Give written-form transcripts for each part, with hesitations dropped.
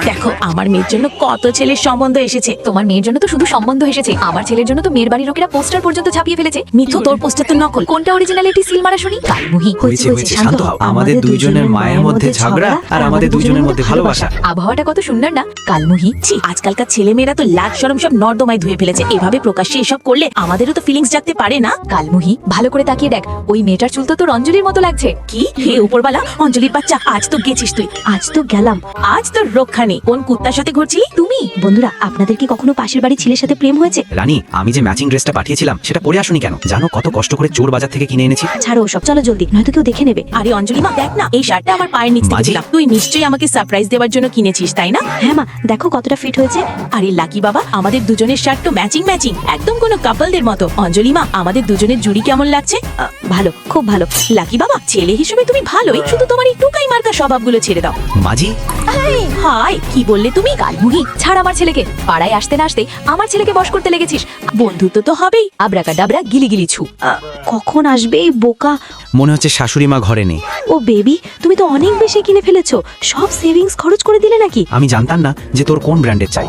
দেখো আমার মেয়ের জন্য কত ছেলের সম্বন্ধ এসেছে। তোমার মেয়ের জন্য তো শুধু সম্বন্ধ এসেছে, আমার ছেলের জন্য তো মেয়ের বাড়ির লোকেরা পোস্টার পর্যন্ত ছাপিয়ে ফেলেছে। মিথু, তোর পোস্টার তো নকল। কোনটা অরিজিনালিটি সিল মারা শুনি? কালমুহি। হয়েছে হয়েছে, শান্ত হও। আমাদের দুইজনের মায়ের মধ্যে ঝগড়া আর আমাদের দুইজনের মধ্যে ভালোবাসা। আবহাওয়াটা কত সুন্দর না? কালমুহি। ছি, আজকালকার ছেলেমেয়েরা তো লাজ শরম সব নর্দমায় ধুয়ে ফেলেছে। এভাবে প্রকাশ্যে এসব করলে আমাদেরও তো ফিলিংস জাগতে পারে না? কালমুহি, ভালো করে তাকিয়ে দেখ, ওই মেয়েটার চুল তো তোর অঞ্জলির মতো লাগছে। কি হে উপরবালা, অঞ্জলির বাচ্চা, আজ তো গেছিস তুই। আজ তো গেলাম। আজ তোর রক্ষা নেই। কোন কুত্তার সাথে ঘুরছিলি তুমি? বন্ধুরা, আপনাদের কি কখনো পাশের বাড়ির ছেলের সাথে প্রেম হয়েছে? রানী, আমি যে ম্যাচিং ড্রেসটা পাঠিয়েছিলাম সেটা পরে আসুনি কেন? জানো কত কষ্ট করে চোর বাজার থেকে কিনে এনেছি? ছাড়ো সব, চলো জলদি, নয়তো কেউ দেখে নেবে। আরে অঞ্জলি মা, দেখ না, এই শার্টটা আমার পায়ের নিচ থেকে মাঝি। দিলাম। তুই নিশ্চয়ই আমাকে সারপ্রাইজ দেওয়ার জন্য কিনেছিস, তাই না? হ্যাঁ মা, দেখো কতটা ফিট হয়েছে। আরে লাকি বাবা, আমাদের দুজনের শার্ট তো ম্যাচিং ম্যাচিং, একদম কোনো কাপলদের মতো। অঞ্জলি মা, আমাদের দুজনের জুড়ি কেমন লাগছে? ভালো, খুব ভালো। লাকি বাবা, ছেলে হিসেবে তুমি ভালোই, শুধু তোমার এই টুকাই মার্কা স্বভাবগুলো ছেড়ে দাও। মাঝি, হাই, কি বললে তুমি? কালমুহি, ছাড় আমার ছেলেকে। পাড়ায় আসতে না আসতে আমার ছেলেকে বশ করতে লেগেছিস। বন্ধুত্ব তো হবেই। আবরাকা ডাবরা গিলি গিলি ছু। কখন আসবে এই বোকা? মনে হচ্ছে শাশুড়ি মা ঘরে নেই। ও বেবি, তুমি তো অনেক বেশি কিনে ফেলেছো। সব সেভিংস খরচ করে দিলে নাকি? আমি জানতাম না যে তোর কোন ব্র্যান্ডের চাই।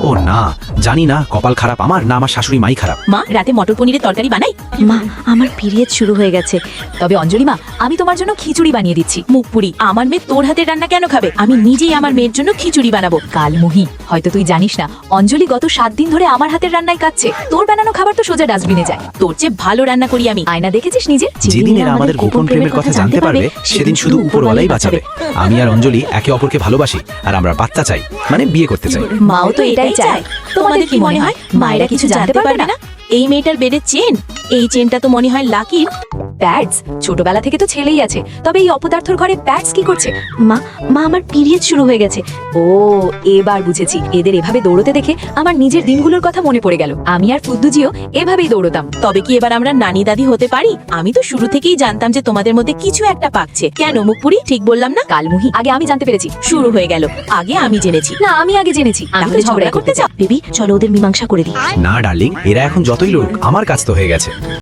ও না, জানি না কপাল খারাপ আমার না আমার শাশুড়ি মাই খারাপ। মা, রাতে মটর পনিরের তরকারি বানাই? মা, আমার পিরিয়ড শুরু হয়ে গেছে। তবে অঞ্জলি মা, আমি তোমার জন্য খিচুড়ি বানিয়ে দিচ্ছি। মুখ পুরি, আমার মেয়ে তোর হাতের রান্না কেন খাবে? আমি নিজেই আমার মেয়ের জন্য খিচুড়ি বানাবো। কালমুহি, হয়তো তুই জানিস না, অঞ্জলি গত 7 দিন ধরে আমার হাতের রান্নায় কাচ্ছে। তোর বানানো খাবার তো সোজা ডাস্টবিনে যায়। তোর চেয়ে ভালো রান্না করি আমি। আয়না দেখেছিস নিজে? যেদিন এরা আমাদের গোপন প্রেমের কথা জানতে পারবে সেদিন শুধু উপরওয়ালাই বাঁচাবে। আমি আর অঞ্জলি একে অপরকে ভালোবাসি আর আমরা বাচ্চা চাই, মানে বিয়ে করতে চাই। মাও তো এটাই চায়। তোমাদের কি মনে হয় মায়েরা কিছু জানতে পারবে না? এই মেয়েটার বেডের চেন, এই চেনটা তো মনে হয় লাকির। প্যাডস ছোটবেলা থেকে তো ছেলেই আছে, তবে এই অপদার্থর ঘরে প্যাডস কি করছে? মা, আমার পিরিয়ড শুরু হয়ে গেছে। ও, এবার বুঝেছি। এদের এভাবে দৌড়তে দেখে আমার নিজের দিনগুলোর কথা মনে পড়ে গেল। আমি আর ফুদ্দুজিও এভাবেই দৌড়তাম। তবে কি এবার আমরা নানি দাদি হতে পারি? আমি তো শুরু থেকেই জানতাম যে তোমাদের মধ্যে কিছু একটা পাকছে। কেন মুখপুরি, ঠিক বললাম না? কালমুহি, আগে আমি জানতে পেরেছি। শুরু হয়ে গেল। আগে আমি জেনেছি। না, আমি আগে জেনেছি। আমি তাহলে তো ঝগড়া করতে চাও? বেবি, চলো ওদের মীমাংসা করে দিই। না ডার্লিং, এরা এখন যতই লড়ুক আমার কাজ তো হয়ে গেছে।